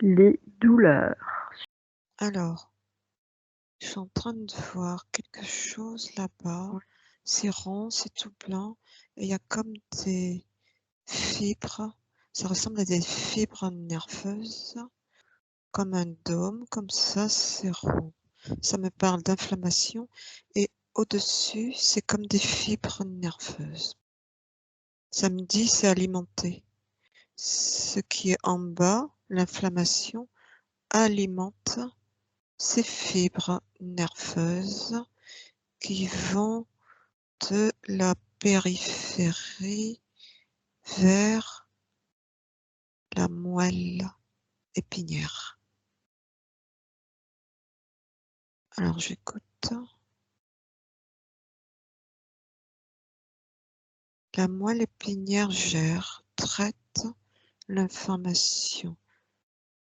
Les douleurs. Alors, je suis en train de voir quelque chose là-bas. Ouais. C'est rond, c'est tout blanc et il y a comme des fibres. Ça ressemble à des fibres nerveuses, comme un dôme, comme ça, c'est rond. Ça me parle d'inflammation et au-dessus, c'est comme des fibres nerveuses. Ça me dit c'est alimenté. Ce qui est en bas, l'inflammation, alimente ces fibres nerveuses qui vont de la périphérie vers la moelle épinière. Alors j'écoute. La moelle épinière gère, traite l'information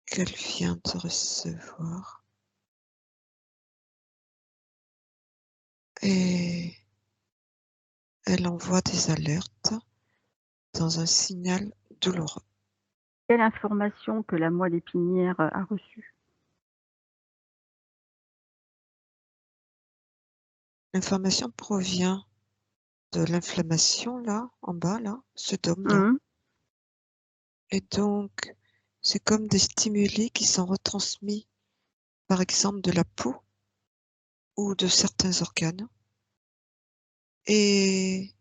qu'elle vient de recevoir et elle envoie des alertes dans un signal douloureux. Quelle information que la moelle épinière a reçue? L'information provient de l'inflammation là, en bas là, ce dôme là. Mmh. Et donc, c'est comme des stimuli qui sont retransmis, par exemple de la peau ou de certains organes. Et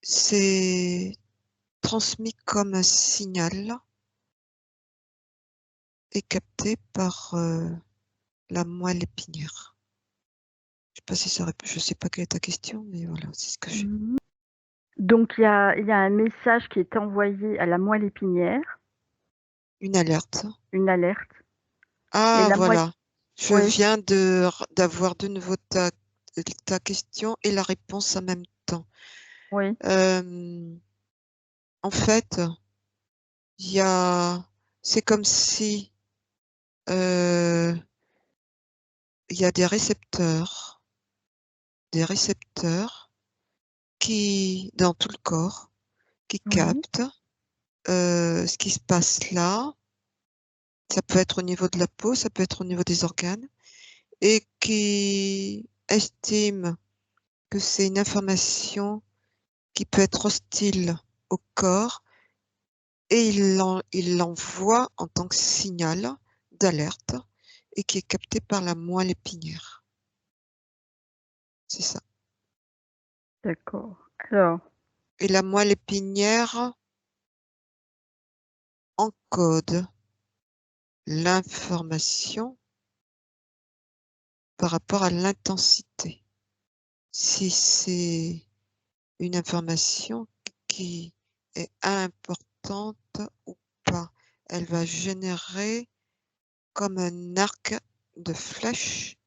c'est transmis comme un signal et capté par la moelle épinière. Je sais pas si ça répond, je sais pas quelle est ta question, mais voilà, c'est ce que j'ai. Mmh. Donc il y a un message qui est envoyé à la moelle épinière, Une alerte. une alerte et Ah la moelle voilà, je ouais, viens d'avoir de nouveau ta question et la réponse en même temps. oui. En fait, il y a, c'est comme si il y a des récepteurs qui, dans tout le corps, qui Oui. captent ce qui se passe là. Ça peut être au niveau de la peau, ça peut être au niveau des organes, et qui estiment que c'est une information qui peut être hostile au corps, et il l'envoie en tant que signal d'alerte et qui est capté par la moelle épinière. C'est ça. D'accord. Alors, Et la moelle épinière encode l'information par rapport à l'intensité. Si c'est une information qui est importante ou pas, elle va générer comme un arc de flèche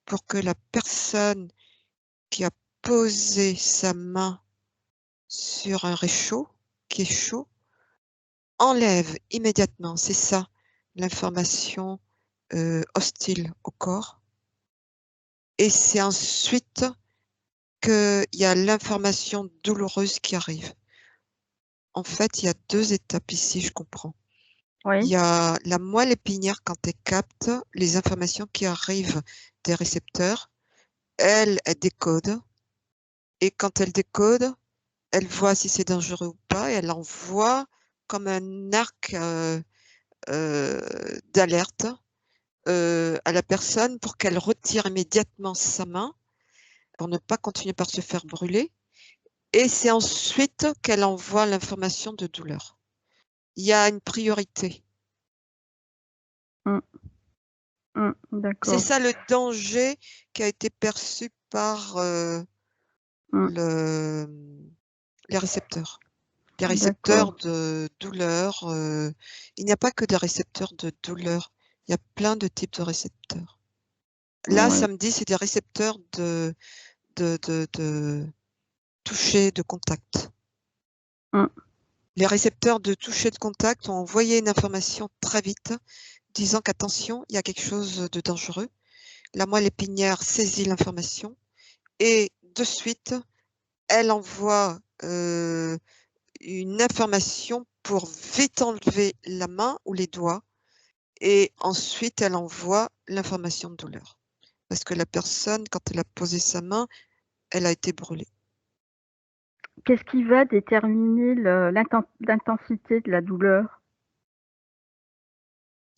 pour que la personne qui a posé sa main sur un réchaud qui est chaud enlève immédiatement, c'est ça, l'information hostile au corps. Et c'est ensuite qu'il y a l'information douloureuse qui arrive. En fait, il y a 2 étapes ici, je comprends. Il oui. y a la moelle épinière quand elle capte les informations qui arrivent des récepteurs. Elle décode et quand elle décode, elle voit si c'est dangereux ou pas et elle envoie comme un arc, d'alerte, à la personne pour qu'elle retire immédiatement sa main, pour ne pas continuer par se faire brûler et c'est ensuite qu'elle envoie l'information de douleur. Il y a une priorité. Mmh. Mmh. C'est D'accord. ça le danger qui a été perçu par, Mmh. le les récepteurs. Les récepteurs D'accord. de douleur, il n'y a pas que des récepteurs de douleur, il y a plein de types de récepteurs. Là, Ouais. ça me dit c'est des récepteurs de toucher, de contact. Mmh. Les récepteurs de toucher, de contact ont envoyé une information très vite, disant qu'attention, il y a quelque chose de dangereux. La moelle épinière saisit l'information et de suite, elle envoie, une information pour vite enlever la main ou les doigts et ensuite elle envoie l'information de douleur. Parce que la personne, quand elle a posé sa main, elle a été brûlée. Qu'est-ce qui va déterminer l'intensité de la douleur?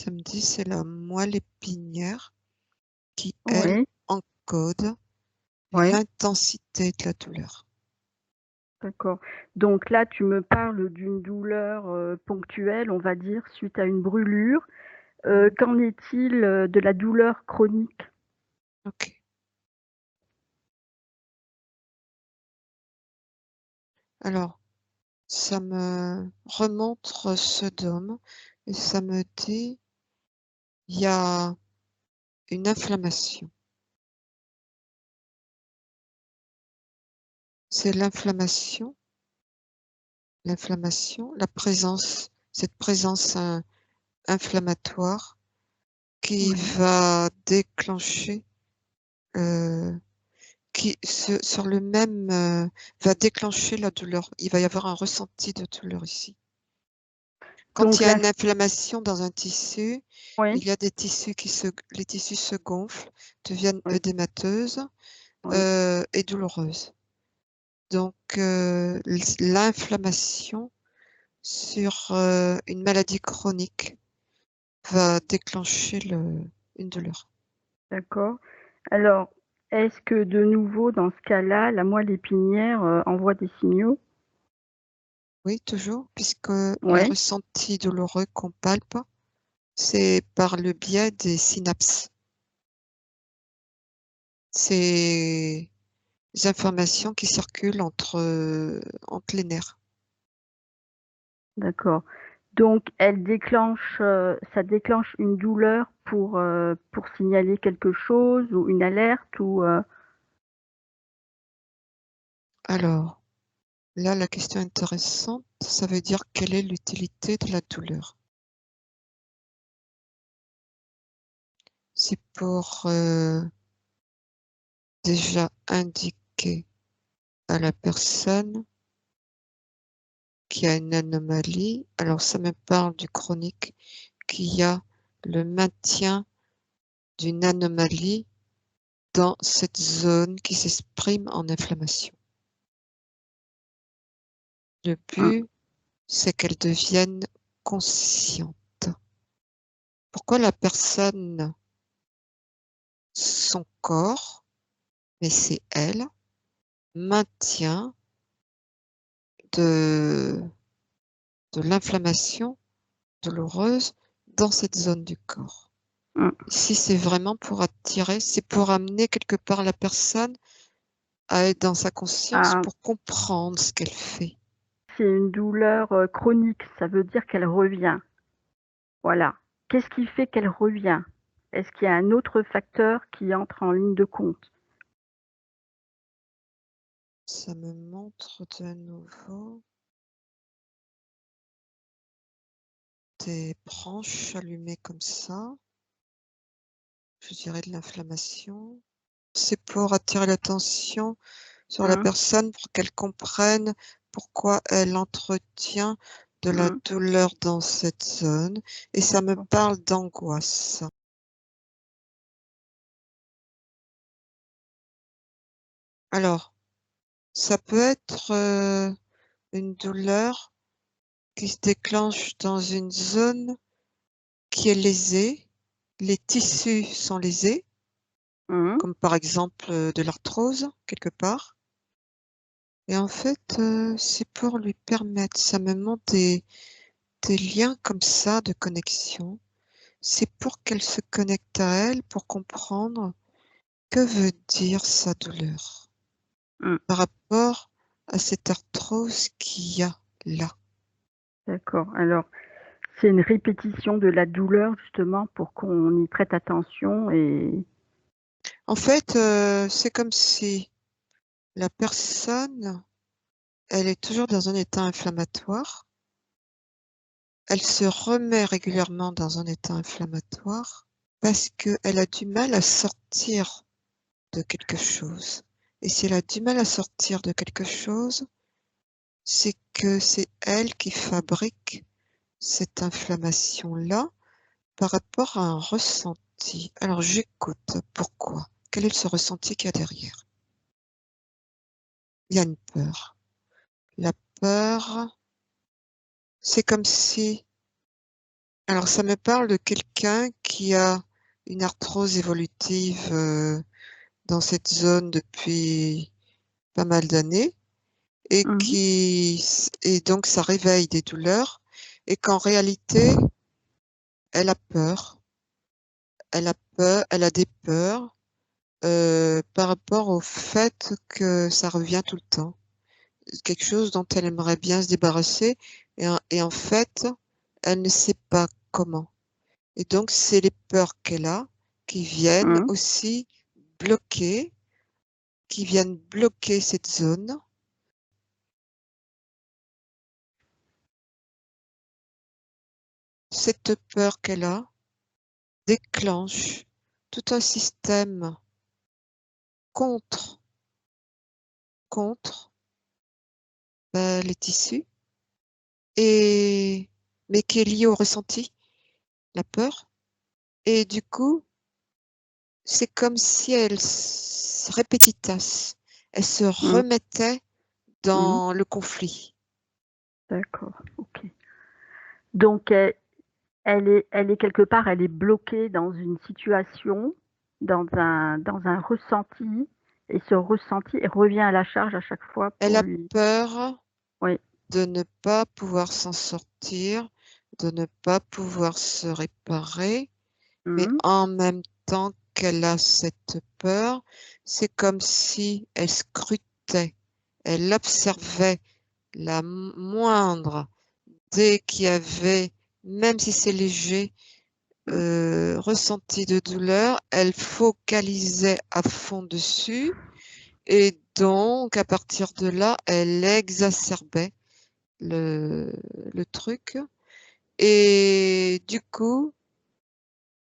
Ça me dit c'est la moelle épinière qui, elle, Oui, encode oui, l'intensité de la douleur. d'accord. Donc là, tu me parles d'une douleur, ponctuelle, on va dire, suite à une brûlure. Qu'en est-il, de la douleur chronique? OK. Alors, ça me remontre ce dôme et ça me dit, il y a une inflammation. C'est l'inflammation, la présence, cette présence inflammatoire qui Oui, va déclencher, qui sur le même, va déclencher la douleur. Il va y avoir un ressenti de douleur ici. Quand il donc y a une inflammation dans un tissu, oui, il y a des tissus les tissus se gonflent, deviennent oui, œdémateuses, oui, et douloureuses. Donc, l'inflammation sur, une maladie chronique va déclencher une douleur. d'accord. Alors, est-ce que de nouveau dans ce cas-là, la moelle épinière, envoie des signaux? Oui, toujours, puisque le Ouais, ressenti douloureux qu'on palpe, c'est par le biais des synapses. C'est des informations qui circulent entre les nerfs. d'accord. Donc elle déclenche, ça déclenche une douleur pour signaler quelque chose ou une alerte ou, Alors, là, la question intéressante, ça veut dire quelle est l'utilité de la douleur? C'est pour, déjà indiquer à la personne qui a une anomalie, alors ça me parle du chronique, qu'il y a le maintien d'une anomalie dans cette zone qui s'exprime en inflammation. Le mmh, but, c'est qu'elle devienne consciente. Pourquoi la personne, son corps, mais c'est elle, maintient de l'inflammation douloureuse dans cette zone du corps. mmh. Si c'est vraiment pour attirer, c'est pour amener quelque part la personne à être dans sa conscience Ah, pour comprendre ce qu'elle fait. c'est une douleur, chronique, ça veut dire qu'elle revient. Voilà. Qu'est-ce qui fait qu'elle revient? Est-ce qu'il y a un autre facteur qui entre en ligne de compte? Ça me montre de nouveau des branches allumées comme ça, je dirais de l'inflammation. C'est pour attirer l'attention sur la Mmh, personne pour qu'elle comprenne pourquoi elle entretient de la mmh, douleur dans cette zone et ça me d'accord. parle d'angoisse. Alors, ça peut être, une douleur qui se déclenche dans une zone qui est lésée. Les tissus sont lésés, Mmh, comme par exemple, de l'arthrose quelque part et en fait, c'est pour lui permettre ça me montre des liens comme ça de connexion. C'est pour qu'elle se connecte à elle, pour comprendre que veut dire sa douleur mmh, par rapport à cette arthrose qu'il y a là. d'accord. Alors, c'est une répétition de la douleur justement pour qu'on y prête attention et En fait, c'est comme si la personne, elle est toujours dans un état inflammatoire. Elle se remet régulièrement dans un état inflammatoire parce qu'elle a du mal à sortir de quelque chose et si elle a du mal à sortir de quelque chose, c'est que c'est elle qui fabrique cette inflammation-là par rapport à un ressenti. Alors j'écoute. Pourquoi? Quel est ce ressenti qu'il y a derrière? Il y a une peur. La peur, c'est comme si... Alors ça me parle de quelqu'un qui a une arthrose évolutive dans cette zone depuis pas mal d'années et Mmh. donc ça réveille des douleurs et qu'en réalité, elle a peur. Elle a peur, elle a des peurs par rapport au fait que ça revient tout le temps. Quelque chose dont elle aimerait bien se débarrasser et en fait, elle ne sait pas comment. Et donc, c'est les peurs qu'elle a qui viennent Mmh. aussi bloquer, qui viennent bloquer cette zone. Cette peur qu'elle a déclenche tout un système contre les tissus, mais qui est lié au ressenti, la peur. Et du coup, c'est comme si elle se répétitait, elle se Mmh. remettait Mmh. dans le conflit. D'accord, OK. Donc elle est quelque part, elle est bloquée dans une situation, dans un ressenti et ce ressenti revient à la charge à chaque fois Elle pour a lui peur oui. de ne pas pouvoir s'en sortir, de ne pas pouvoir se réparer, mais Mmh. en même temps qu'elle a cette peur, c'est comme si elle scrutait, elle observait la moindre, dès qu'il y avait, même si c'est léger, Mmh. ressenti de douleur, elle focalisait à fond dessus et donc à partir de là, elle exacerbait le, le truc. Et du coup,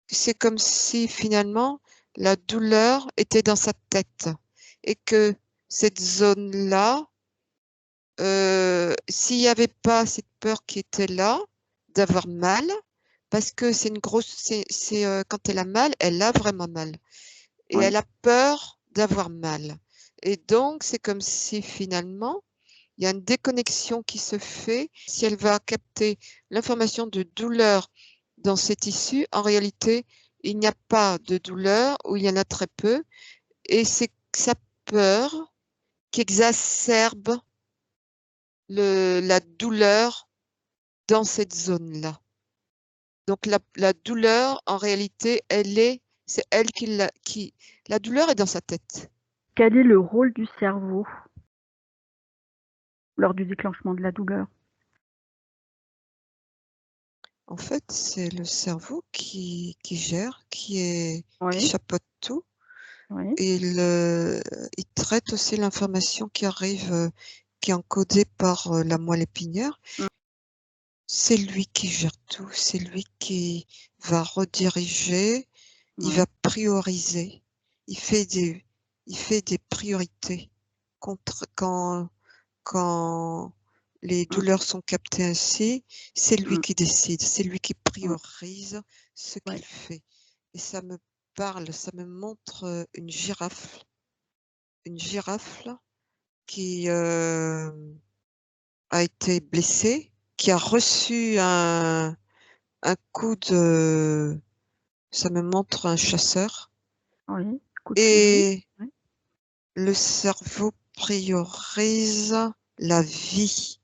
c'est comme si finalement la douleur était dans sa tête et que cette zone-là, s'il n'y avait pas cette peur qui était là, d'avoir mal, parce que c'est une grosse, quand elle a mal, elle a vraiment mal et Oui. elle a peur d'avoir mal. Et donc, c'est comme si finalement, il y a une déconnexion qui se fait. Si elle va capter l'information de douleur dans ses tissus, en réalité, il n'y a pas de douleur ou il y en a très peu. Et c'est sa peur qui exacerbe la douleur dans cette zone-là. Donc la douleur, en réalité, c'est elle la douleur est dans sa tête. Quel est le rôle du cerveau lors du déclenchement de la douleur? En fait, c'est le cerveau qui gère, qui Oui, chapeaute tout. oui. Et il traite aussi l'information qui arrive, qui est encodée par la moelle épinière. Mmh. C'est lui qui gère tout, c'est lui qui va rediriger, il Ouais. va prioriser, il fait des, il fait des priorités quand les Mmh. douleurs sont captées ainsi, c'est lui Mmh. qui décide, c'est lui qui Mmh. priorise ce qu'il Ouais. fait. Et ça me parle, ça me montre une girafe qui a été blessée, qui a reçu un coup de... Ça me montre un chasseur. Oui. Coup de fusil. Et Oui. le cerveau priorise la vie,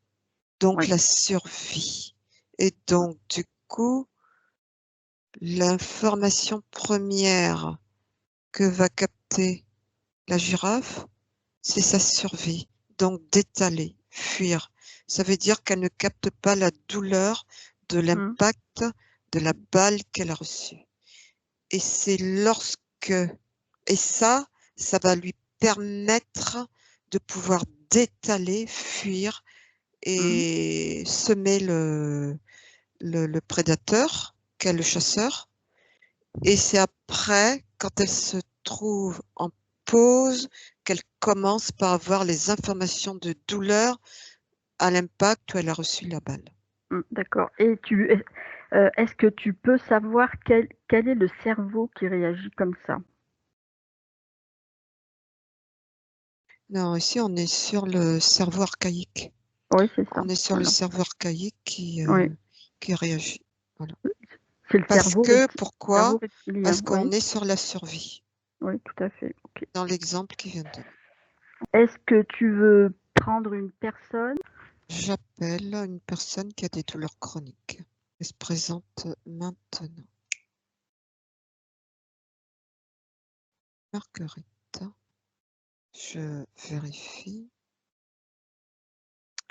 donc Oui. la survie. Et donc, du coup, l'information première que va capter la girafe, c'est sa survie. Donc, d'étaler, fuir. Ça veut dire qu'elle ne capte pas la douleur de Mmh. l'impact de la balle qu'elle a reçue. Et c'est et ça va lui permettre de pouvoir d'étaler, fuir Mmh. et semer le prédateur, qu'est le chasseur. Et c'est après, quand elle se trouve en pause, qu'elle commence par avoir les informations de douleur à l'impact où elle a reçu la balle. D'accord. Et est-ce que tu peux savoir quel est le cerveau qui réagit comme ça? Non, ici, on est sur le cerveau archaïque. Oui, c'est ça. On est sur le Voilà. cerveau archaïque Oui, qui réagit. Voilà. c'est le Parce que, pourquoi? cerveau reptilien. Parce qu'on Oui, est sur la survie, oui, tout à fait. Ok. dans l'exemple qu'il vient de donner. Est-ce que tu veux prendre une personne? J'appelle une personne qui a des douleurs chroniques. Elle se présente maintenant. Marguerite, je vérifie.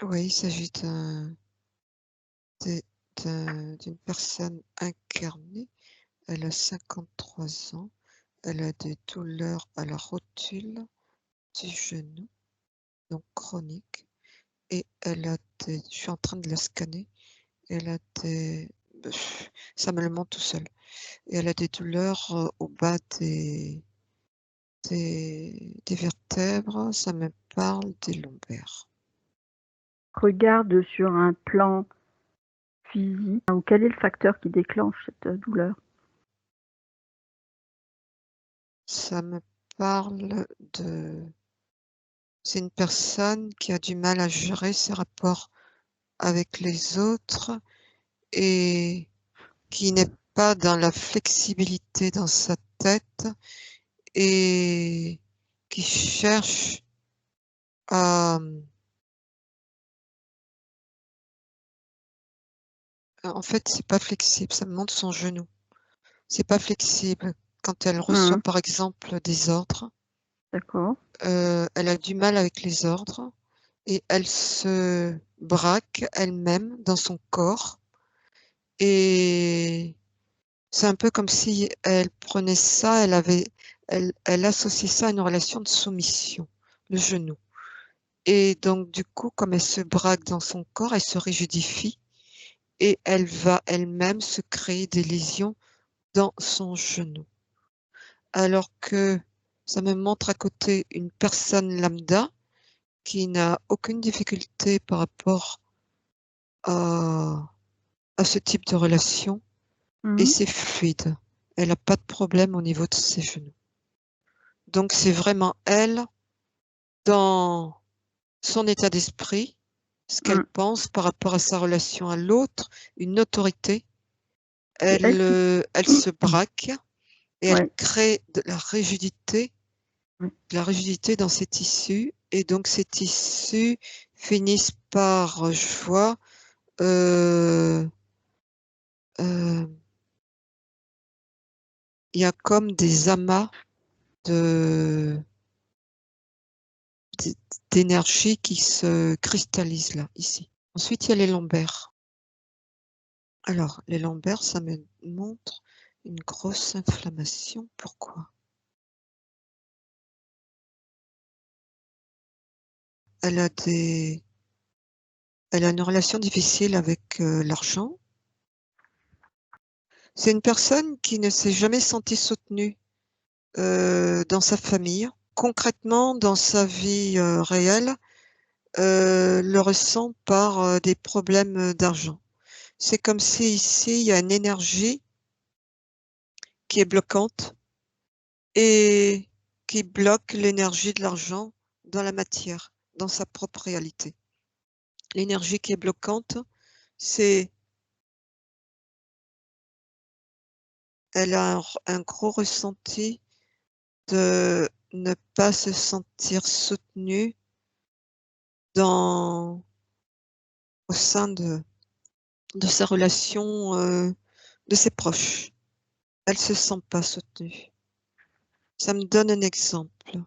Oui, il s'agit d'une personne incarnée. Elle a 53 ans. Elle a des douleurs à la rotule du genou, donc chronique. Et elle a des... Je suis en train de la scanner. Elle a des... Ça me le montre tout seul. Et elle a des douleurs au bas des vertèbres. Ça me parle des lombaires. Regarde sur un plan physique, ou quel est le facteur qui déclenche cette douleur? Ça me parle de... C'est une personne qui a du mal à gérer ses rapports avec les autres et qui n'est pas dans la flexibilité dans sa tête et qui cherche à... En fait, c'est pas flexible, ça me montre son genou. C'est pas flexible. Quand elle reçoit, par exemple, des ordres, D'accord. elle a du mal avec les ordres et elle se braque elle-même dans son corps. Et c'est un peu comme si elle prenait ça, elle associait ça à une relation de soumission, le genou. Et donc, du coup, comme elle se braque dans son corps, elle se rigidifie et elle va elle-même se créer des lésions dans son genou. Alors que ça me montre à côté une personne lambda qui n'a aucune difficulté par rapport à ce type de relation et Mmh. c'est fluide. Elle n'a pas de problème au niveau de ses genoux. Donc c'est vraiment elle, dans son état d'esprit, ce qu'elle pense par rapport à sa relation à l'autre, une autorité. C'est elle qui Elle se braque et elle ouais, crée de la rigidité dans ses tissus. Et donc ces tissus finissent par, je vois, il y a comme des amas de d'énergie qui se cristallisent là, ici. Ensuite, il y a les lombaires. Alors, les lombaires, ça me montre une grosse inflammation. Pourquoi? Elle a une relation difficile avec l'argent. C'est une personne qui ne s'est jamais sentie soutenue dans sa famille. Concrètement, dans sa vie réelle, le ressent par des problèmes d'argent. C'est comme si ici, il y a une énergie qui est bloquante et qui bloque l'énergie de l'argent dans la matière, dans sa propre réalité. L'énergie qui est bloquante, c'est elle a un gros ressenti de ne pas se sentir soutenue au sein de sa relation, de ses proches. Elle se sent pas soutenue. Ça me donne un exemple.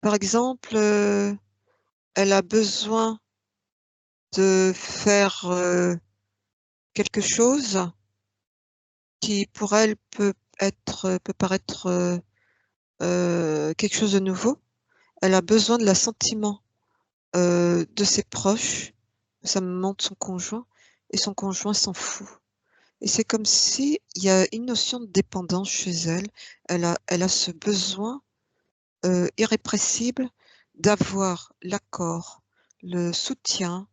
Par exemple, elle a besoin de faire quelque chose qui pour elle peut paraître quelque chose de nouveau. Elle a besoin de l'assentiment de ses proches. Ça me montre son conjoint et son conjoint s'en fout. Et c'est comme si il y a une notion de dépendance chez elle. Elle a ce besoin irrépressible d'avoir l'accord, le soutien,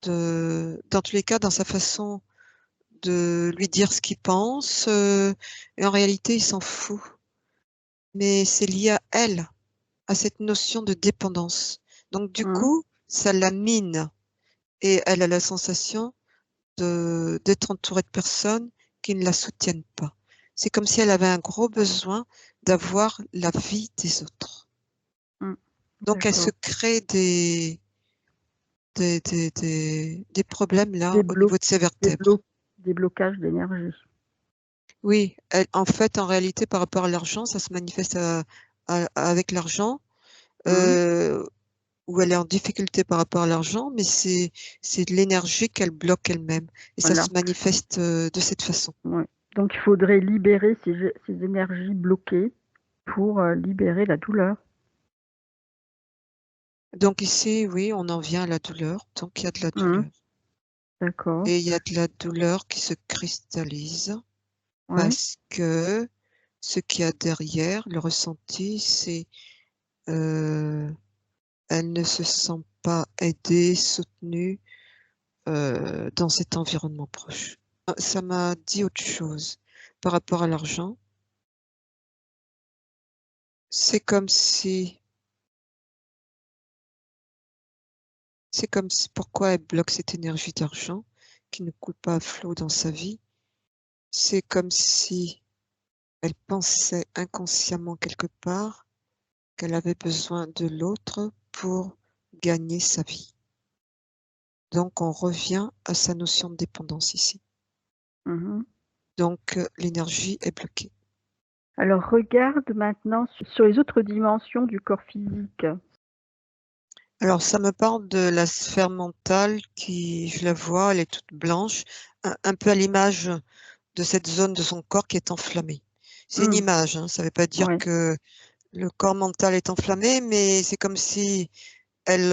dans tous les cas, dans sa façon de lui dire ce qu'il pense, et en réalité, il s'en fout. Mais c'est lié à elle, à cette notion de dépendance. Donc du Mmh. coup, ça la mine et elle a la sensation d'être entourée de personnes qui ne la soutiennent pas. C'est comme si elle avait un gros besoin d'avoir la vie des autres. Mmh. Donc elle se D'accord. crée des problèmes là Des au blocs niveau de ses des vertèbres. blocs des blocages d'énergie. Oui, en fait, en réalité, par rapport à l'argent, ça se manifeste avec l'argent, Mmh. euh, où elle est en difficulté par rapport à l'argent, mais c'est de l'énergie qu'elle bloque elle-même. Et ça Voilà. se manifeste de cette façon. Ouais. Donc il faudrait libérer ces énergies bloquées pour, libérer la douleur. Donc ici, oui, on en vient à la douleur. Donc il y a de la Mmh. douleur. D'accord. Et il y a de la douleur qui se cristallise Ouais. parce que ce qu'il y a derrière, le ressenti, c'est elle ne se sent pas aidée, soutenue dans cet environnement proche. Ça m'a dit autre chose par rapport à l'argent. C'est comme si, pourquoi elle bloque cette énergie d'argent qui ne coule pas à flot dans sa vie? C'est comme si elle pensait inconsciemment quelque part qu'elle avait besoin de l'autre pour gagner sa vie. Donc on revient à sa notion de dépendance ici. Mmh. Donc l'énergie est bloquée. Alors regarde maintenant sur les autres dimensions du corps physique. Alors ça me parle de la sphère mentale qui, je la vois, elle est toute blanche, un peu à l'image de cette zone de son corps qui est enflammée. C'est une Mmh. image, hein, ça ne veut pas dire Ouais. que le corps mental est enflammé, mais c'est comme si elle,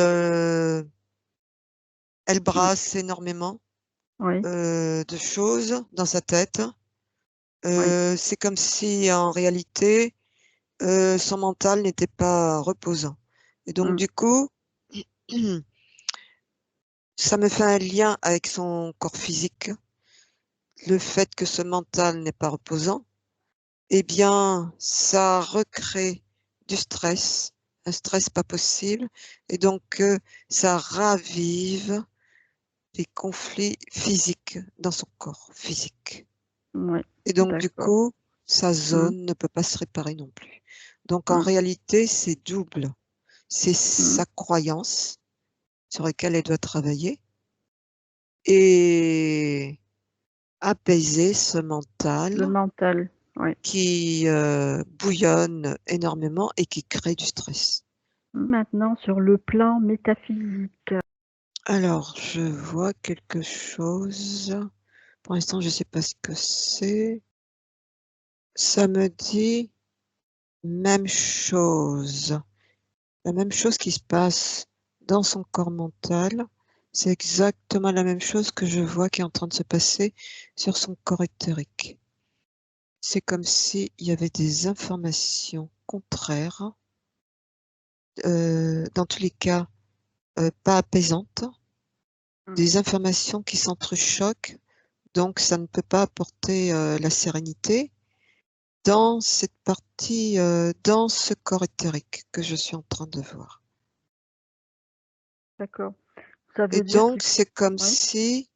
elle Mmh. brasse énormément Oui. de choses dans sa tête. Oui. C'est comme si en réalité, son mental n'était pas reposant. Et donc Mmh. du coup, ça me fait un lien avec son corps physique. Le fait que ce mental n'est pas reposant, eh bien, ça recrée du stress, un stress pas possible, et donc ça ravive les conflits physiques dans son corps physique. Ouais. Et donc, du D'accord. coup, sa Mmh. zone ne peut pas se réparer non plus. Donc, en Mmh. réalité, c'est double. C'est Mmh. sa croyance sur laquelle elle doit travailler et apaiser ce Le mental mental. Oui. qui bouillonne énormément et qui crée du stress. Maintenant sur le plan métaphysique. Alors, je vois quelque chose. Pour l'instant, je ne sais pas ce que c'est. Ça me dit même chose. La même chose qui se passe dans son corps mental. C'est exactement la même chose que je vois qui est en train de se passer sur son corps éthérique. C'est comme s'il y avait des informations contraires, dans tous les cas pas apaisantes, Mmh. des informations qui s'entrechoquent, donc ça ne peut pas apporter la sérénité dans cette partie, dans ce corps éthérique que je suis en train de voir. D'accord. Ça Et veut dire donc qu'il c'est comme oui? si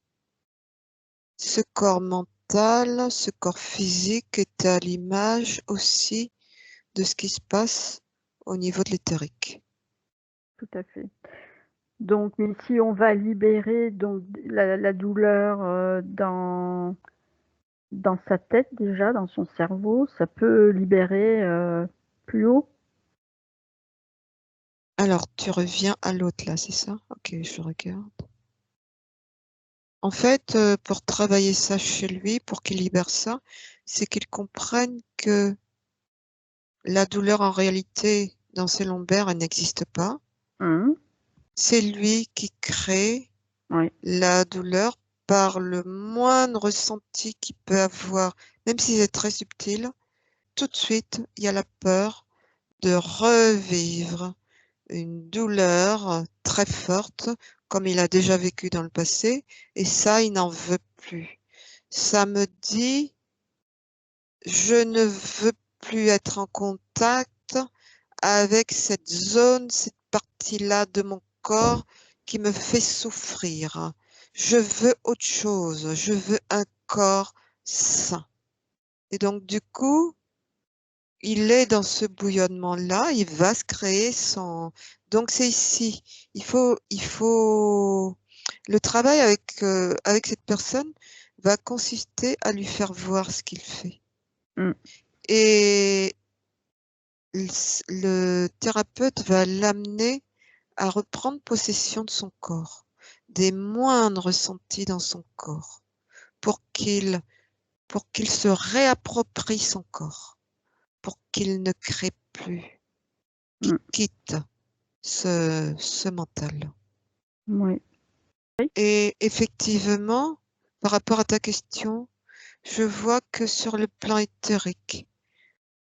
ce corps mental, ce corps physique était à l'image aussi de ce qui se passe au niveau de l'éthérique. Tout à fait. Donc mais si on va libérer donc la douleur, dans sa tête déjà, dans son cerveau, ça peut libérer, plus haut? Alors tu reviens à l'autre là, c'est ça? Ok, je regarde. En fait, pour travailler ça chez lui, pour qu'il libère ça, c'est qu'il comprenne que la douleur en réalité dans ses lombaires, elle n'existe pas. Mmh. C'est lui qui crée Oui. la douleur par le moindre ressenti qu'il peut avoir, même si c'est très subtil. Tout de suite, il y a la peur de revivre une douleur très forte, comme il a déjà vécu dans le passé, et ça, il n'en veut plus. Ça me dit, je ne veux plus être en contact avec cette zone, cette partie-là de mon corps qui me fait souffrir. Je veux autre chose, je veux un corps sain. Et donc, du coup, il est dans ce bouillonnement-là, il va se créer son... Donc, c'est ici. Le travail avec cette personne va consister à lui faire voir ce qu'il fait. Et le thérapeute va l'amener à reprendre possession de son corps, des moindres ressentis dans son corps, pour qu'il se réapproprie son corps, pour qu'il ne crée plus, qu'il quitte ce mental. Oui. Et effectivement, par rapport à ta question, je vois que sur le plan éthérique,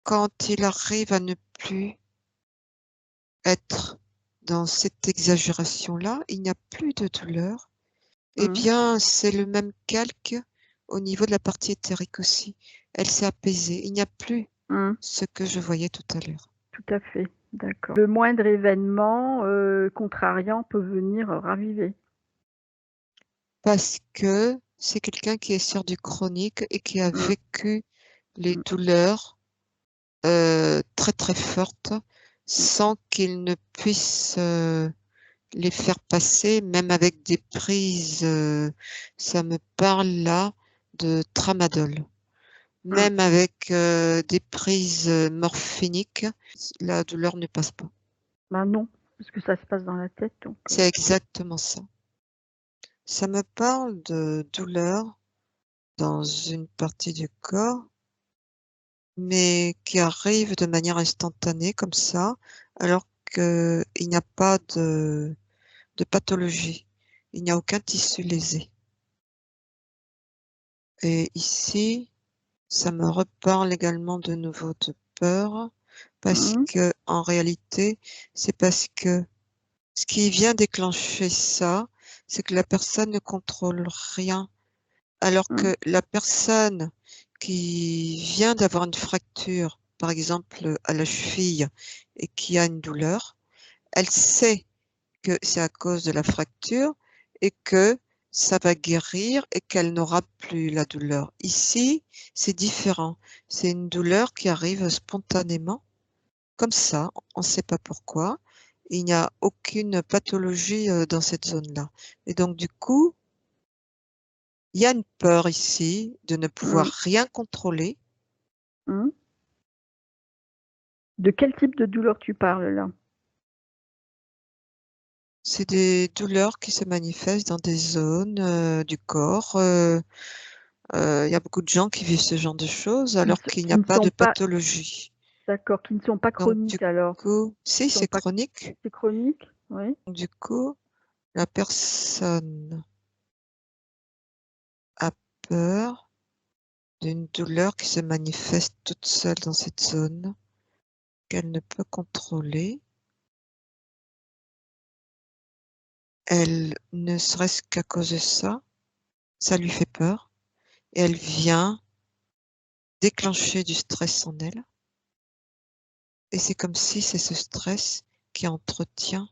quand il arrive à ne plus être dans cette exagération-là, il n'y a plus de douleur, eh bien, c'est le même calque au niveau de la partie éthérique aussi. Elle s'est apaisée. Il n'y a plus ce que je voyais tout à l'heure. Tout à fait, d'accord. Le moindre événement contrariant peut venir raviver. Parce que c'est quelqu'un qui est sur du chronique et qui a vécu les douleurs très très fortes sans qu'il ne puisse les faire passer, même avec des prises. Ça me parle là de tramadol. Même avec des prises morphiniques, la douleur ne passe pas. Ben non, parce que ça se passe dans la tête. Donc, C'est exactement ça. Ça me parle de douleur dans une partie du corps, mais qui arrive de manière instantanée comme ça, alors qu'il n'y a pas de pathologie. Il n'y a aucun tissu lésé. Et ici, ça me reparle également de nouveau de peur, parce que en réalité, c'est parce que ce qui vient déclencher ça, c'est que la personne ne contrôle rien, alors que la personne qui vient d'avoir une fracture, par exemple à la cheville, et qui a une douleur, elle sait que c'est à cause de la fracture et que ça va guérir et qu'elle n'aura plus la douleur. Ici, c'est différent. C'est une douleur qui arrive spontanément, comme ça, on ne sait pas pourquoi. Il n'y a aucune pathologie dans cette zone-là. Et donc, du coup, il y a une peur ici de ne pouvoir rien contrôler. De quel type de douleur tu parles là? C'est des douleurs qui se manifestent dans des zones du corps. Il y a beaucoup de gens qui vivent ce genre de choses alors qu'il n'y a pas de pathologie. D'accord, qui ne sont pas Donc, du chroniques alors? coup, si, c'est chronique. C'est chronique, oui. Du coup, la personne a peur d'une douleur qui se manifeste toute seule dans cette zone, qu'elle ne peut contrôler. Elle, ne serait-ce qu'à cause de ça, ça lui fait peur et elle vient déclencher du stress en elle. Et c'est comme si c'est ce stress qui entretient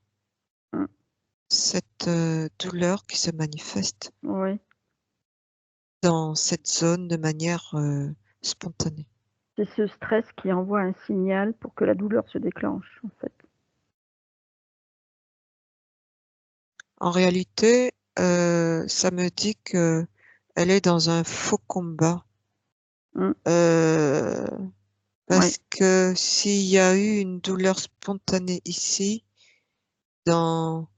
cette douleur qui se manifeste dans cette zone de manière spontanée. C'est ce stress qui envoie un signal pour que la douleur se déclenche, en fait. En réalité, ça me dit que elle est dans un faux combat. Parce que s'il y a eu une douleur spontanée ici, dans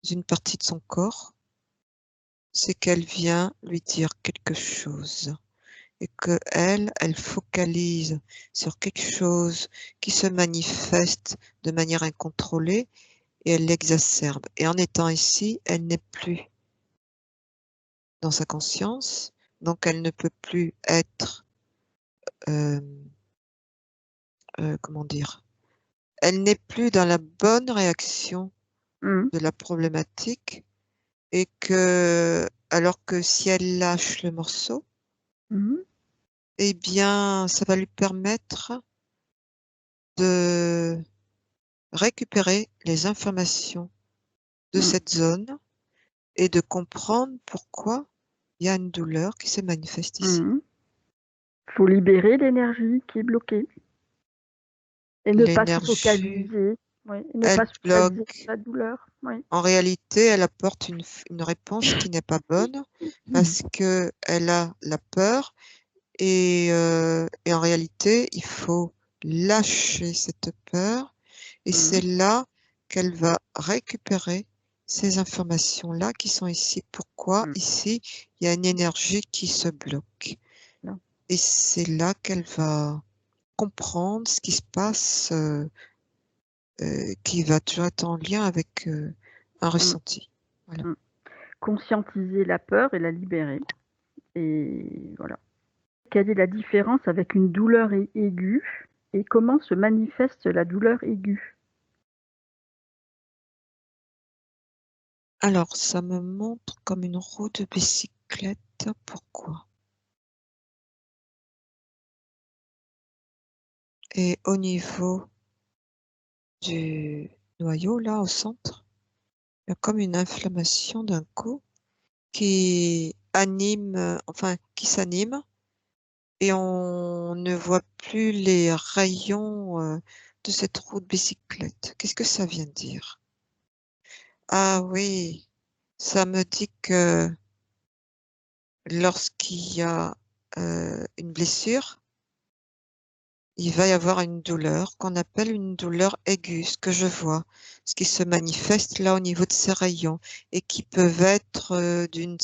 une partie de son corps, c'est qu'elle vient lui dire quelque chose. Et que elle focalise sur quelque chose qui se manifeste de manière incontrôlée et elle l'exacerbe. Et en étant ici, elle n'est plus dans sa conscience, donc elle ne peut plus être, comment dire, elle n'est plus dans la bonne réaction Mmh. de la problématique et que, alors que si elle lâche le morceau, Mmh. eh bien, ça va lui permettre de récupérer les informations de Mmh. cette zone et de comprendre pourquoi il y a une douleur qui se manifeste ici. Mmh. Faut libérer l'énergie qui est bloquée et ne pas se L'énergie, focaliser, oui, et ne elle pas se focaliser sur bloque. la douleur, oui. En réalité, elle apporte une réponse qui n'est pas bonne parce que elle a la peur et en réalité, il faut lâcher cette peur et c'est Mmh. là qu'elle va récupérer ces informations-là qui sont ici. Pourquoi Mmh. ici, il y a une énergie qui se bloque Non. et c'est là qu'elle va comprendre ce qui se passe, qui va toujours être en lien avec, un Mmh. ressenti. Voilà. Mmh. Conscientiser la peur et la libérer et voilà. Quelle est la différence avec une douleur aiguë et comment se manifeste la douleur aiguë? Alors, ça me montre comme une roue de bicyclette. Pourquoi? Et au niveau du noyau, là, au centre, il y a comme une inflammation d'un coup qui anime, enfin, qui s'anime et on ne voit plus les rayons, de cette roue de bicyclette. Qu'est-ce que ça vient dire? Ah oui, ça me dit que lorsqu'il y a, une blessure, il va y avoir une douleur qu'on appelle une douleur aiguë, ce que je vois, ce qui se manifeste là au niveau de ces rayons et qui peuvent être, d'une,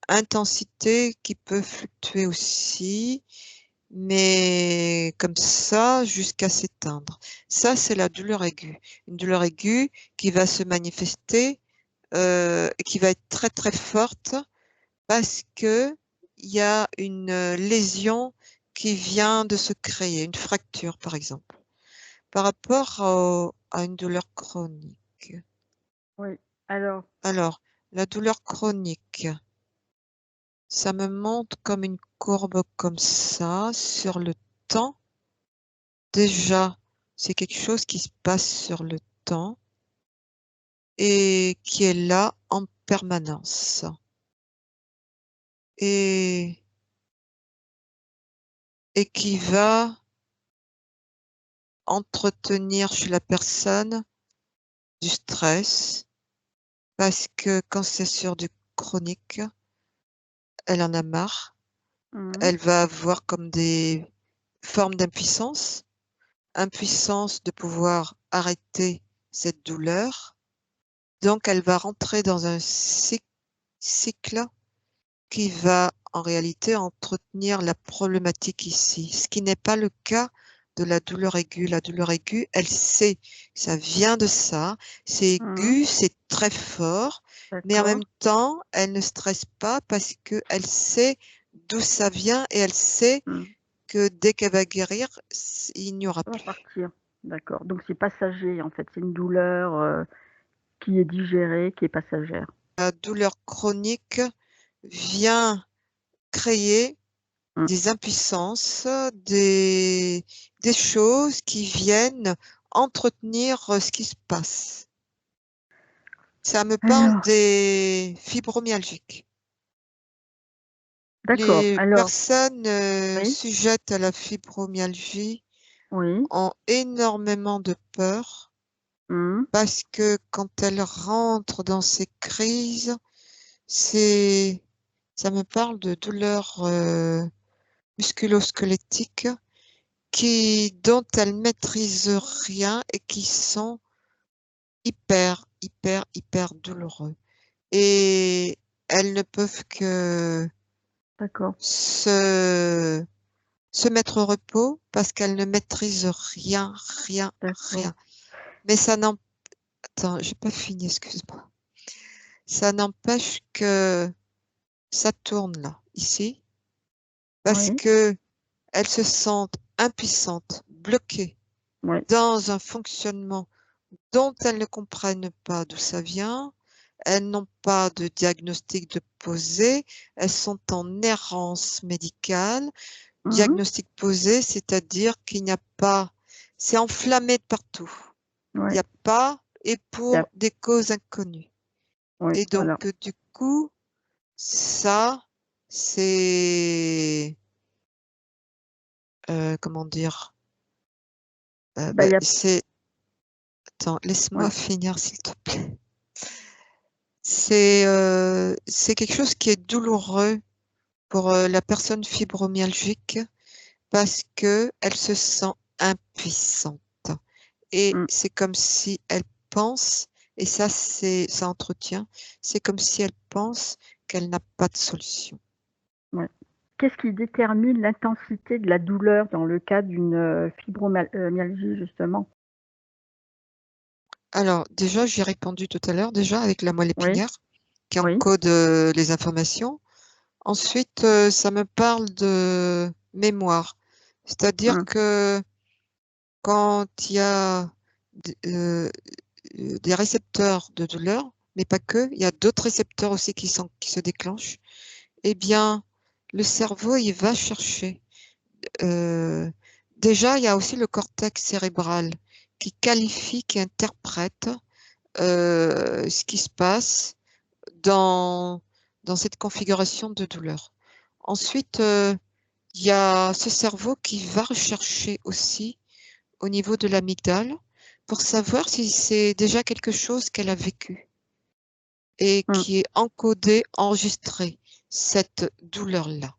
intensité qui peut fluctuer aussi, mais comme ça jusqu'à s'éteindre. Ça, c'est la douleur aiguë. Une douleur aiguë qui va se manifester, et qui va être très, très forte parce que il y a une, lésion qui vient de se créer, une fracture par exemple. Par rapport à une douleur chronique. Oui, alors Alors, la douleur chronique, ça me montre comme une courbe comme ça sur le temps. Déjà, c'est quelque chose qui se passe sur le temps et qui est là en permanence et qui va entretenir chez la personne du stress, parce que quand c'est sur du chronique, elle en a marre. mmh, Elle va avoir comme des formes d'impuissance, impuissance de pouvoir arrêter cette douleur. Donc elle va rentrer dans un cycle qui va en réalité entretenir la problématique ici, ce qui n'est pas le cas de la douleur aiguë. La douleur aiguë, elle sait, ça vient de ça, c'est mmh, aigu, c'est très fort, mais en d'accord, même temps, elle ne stresse pas parce qu'elle sait d'où ça vient et elle sait mmh, que dès qu'elle va guérir, il n'y aura ça va plus. partir. D'accord, donc c'est passager en fait, c'est une douleur, qui est digérée, qui est passagère. La douleur chronique vient créer Mmh. des impuissances, des choses qui viennent entretenir, ce qui se passe. Ça me parle Alors des fibromyalgiques. d'accord, Les alors personnes, oui, sujettes à la fibromyalgie oui, ont énormément de peur mmh, parce que quand elles rentrent dans ces crises, c'est ça me parle de douleurs, musculo-squelettiques dont elles maîtrisent rien et qui sont hyper, hyper, hyper douloureux et elles ne peuvent que d'accord, se mettre au repos parce qu'elles ne maîtrisent rien, rien, d'accord, rien. Mais ça n'em attends, j'ai pas fini, excuse-moi. Ça n'empêche que ça tourne là, ici, parce oui, qu'elles se sentent impuissantes, bloquées Ouais. dans un fonctionnement dont elles ne comprennent pas d'où ça vient, elles n'ont pas de diagnostic de posé, elles sont en errance médicale. Mhm. Diagnostic posé, c'est-à-dire qu'il n'y a pas, c'est enflammé de partout. Il n'y Ouais. a pas, et Y a- pour des causes inconnues. ouais, Et donc, voilà. du coup, ça, c'est, comment dire, Bah, y a, c'est, attends, laisse-moi ouais. finir, s'il te plaît. C'est quelque chose qui est douloureux pour la personne fibromyalgique parce que elle se sent impuissante. Et Mm, c'est comme si elle pense, et ça entretient, c'est comme si elle pense qu'elle n'a pas de solution. ouais. Qu'est-ce qui détermine l'intensité de la douleur dans le cas d'une fibromyalgie, justement? Alors, déjà, j'ai répondu tout à l'heure, déjà, avec la moelle Oui, épinière, qui oui. encode les informations. Ensuite, ça me parle de mémoire. C'est-à-dire Mm, que quand il y a des récepteurs de douleur, mais pas que, il y a d'autres récepteurs aussi qui se déclenchent, eh bien, le cerveau, il va chercher. Euh, déjà, il y a aussi le cortex cérébral qui qualifie, qui interprète ce qui se passe dans, dans cette configuration de douleur. Ensuite, il y a ce cerveau qui va rechercher aussi au niveau de l'amygdale pour savoir si c'est déjà quelque chose qu'elle a vécu et mm, qui est encodé, enregistré, cette douleur-là.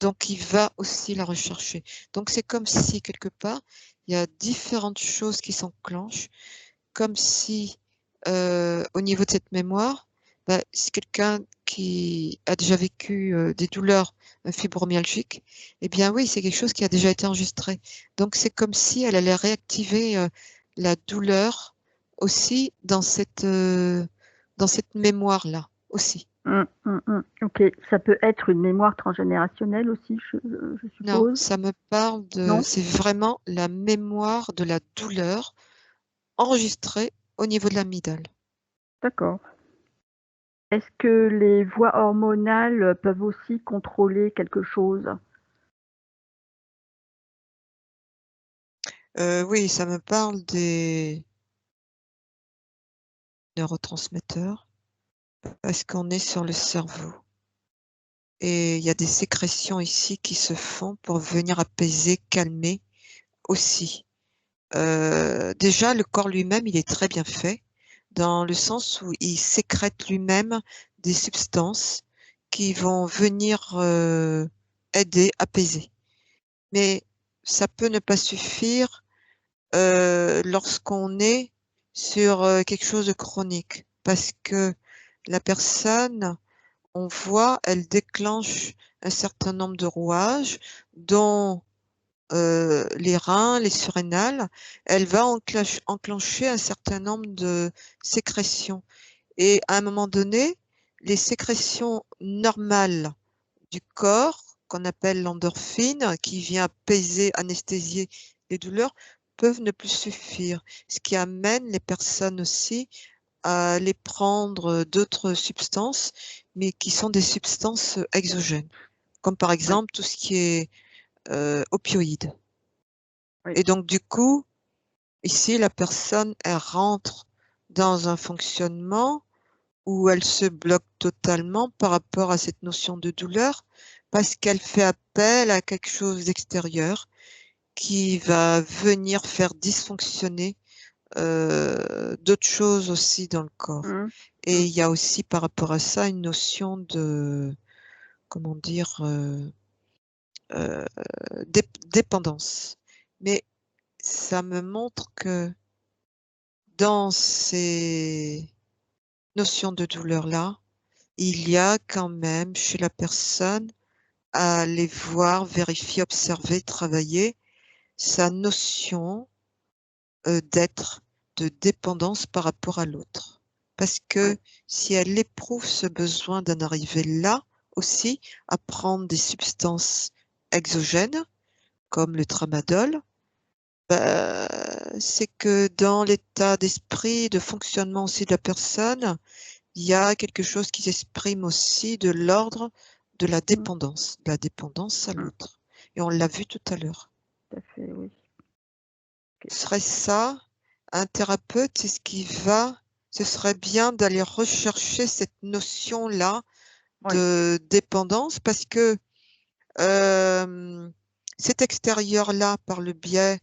Donc, il va aussi la rechercher. Donc, c'est comme si, quelque part, il y a différentes choses qui s'enclenchent, comme si, au niveau de cette mémoire, bah, si quelqu'un qui a déjà vécu des douleurs fibromyalgiques, eh bien oui, c'est quelque chose qui a déjà été enregistré. Donc, c'est comme si elle allait réactiver la douleur aussi dans cette mémoire-là aussi. Ok, ça peut être une mémoire transgénérationnelle aussi, je Non, suppose. ça me parle Non? c'est vraiment la mémoire de la douleur enregistrée au niveau de l'amygdale. D'accord. Est-ce que les voies hormonales peuvent aussi contrôler quelque chose? Oui, ça me parle des neurotransmetteurs parce qu'on est sur le cerveau et il y a des sécrétions ici qui se font pour venir apaiser, calmer aussi. Déjà, le corps lui-même, il est très bien fait dans le sens où il sécrète lui-même des substances qui vont venir aider, apaiser. Mais ça peut ne pas suffire lorsqu'on est sur quelque chose de chronique, parce que la personne, on voit, elle déclenche un certain nombre de rouages, dont les reins, les surrénales, elle va enclencher un certain nombre de sécrétions. Et à un moment donné, les sécrétions normales du corps, qu'on appelle l'endorphine, qui vient apaiser, anesthésier les douleurs, peuvent ne plus suffire. Ce qui amène les personnes aussi à aller prendre d'autres substances, mais qui sont des substances exogènes, comme par Oui, exemple tout ce qui est opioïdes. oui. Et donc du coup, ici, la personne, elle rentre dans un fonctionnement où elle se bloque totalement par rapport à cette notion de douleur parce qu'elle fait appel à quelque chose d'extérieur qui va venir faire dysfonctionner d'autres choses aussi dans le corps. Mm, Et mm, il y a aussi par rapport à ça une notion de, comment dire, dépendance. Mais ça me montre que dans ces notions de douleur-là, il y a quand même chez la personne à aller voir, vérifier, observer, travailler sa notion d'être, de dépendance par rapport à l'autre. Parce ouais. que si elle éprouve ce besoin d'en arriver là aussi, à prendre des substances exogènes, comme le tramadol, Bah, c'est que dans l'état d'esprit, de fonctionnement aussi de la personne, il y a quelque chose qui s'exprime aussi de l'ordre de la Mmh. dépendance à Mmh. l'autre. Et on l'a vu tout à l'heure. Tout à fait, oui. OK. Ce serait ça, un thérapeute, c'est ce serait bien d'aller rechercher cette notion-là Oui. de dépendance parce que cet extérieur-là, par le biais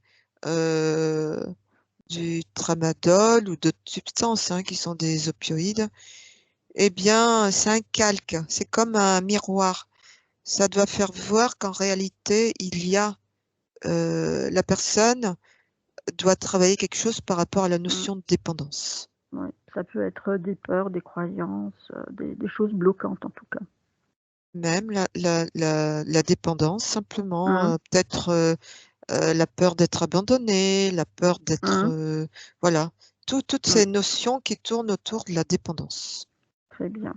du tramadol ou d'autres substances qui sont des opioïdes, eh bien, c'est un calque, c'est comme un miroir. Ça doit faire voir qu'en réalité, la personne doit travailler quelque chose par rapport à la Mmh. notion de dépendance. Ouais. Ça peut être des peurs, des croyances, des choses bloquantes en tout cas. Même la dépendance, simplement, Mmh. peut-être la peur d'être abandonné, la peur d'être, Mmh. voilà, toutes Mmh. ces notions qui tournent autour de la dépendance. Très bien.